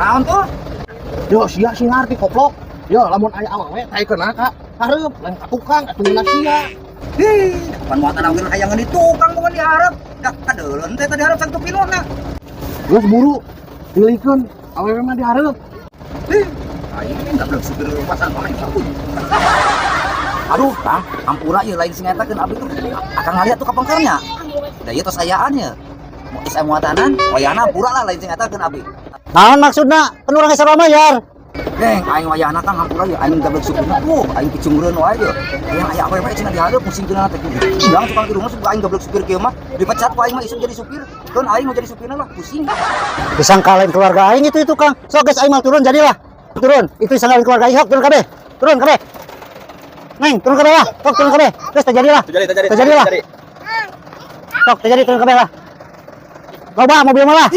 Naon tuh? Yo sia sih ngarti koplok. Yo lamun aya awewe taikeun ka hareup lain ka tukang atuh ngeuna sia. Hih, pan muatan angin hayangan di tukang bukan diharap. Dah kadeuleun teh tadi harap satu pilotna. Geus buru pilikeun awewe mah dihareup. Hih, aing enggak belum supir pasar main sabun. Aduh, Kang, ampura ieu lain sing eta keun abdi tuh. Akang ngaliat tuh kapengkernya. Da ieu tos ayaannya. Mau isem muatanan, wayana ampura lah lain sing eta keun abdi. Naon maksudna? Kan urang geus bayar. Deng, aing wayahna Kang ampura ieu aing gablek supirna. Aing kecungreun wae ieu. Yang aya awewe cenah dihareup pusing keunana teh kudu. Bilang tukang di rumah aing gablek supir kieu mah dipecat ku aing mah isuk jadi supir. Keun aing mau jadi supirna lah pusing. Disangkalain keluarga aing itu Kang. Sok geus aing mah turun jadilah. Turun. Itu disangkalain keluarga aing, sok turun kabeh. Turun kabeh. Neng, turun kabeh lah. Sok turun kabeh. Geus terjadilah. Terjadilah. Sok terjadi turun kabeh lah. Loba mobil mah lah.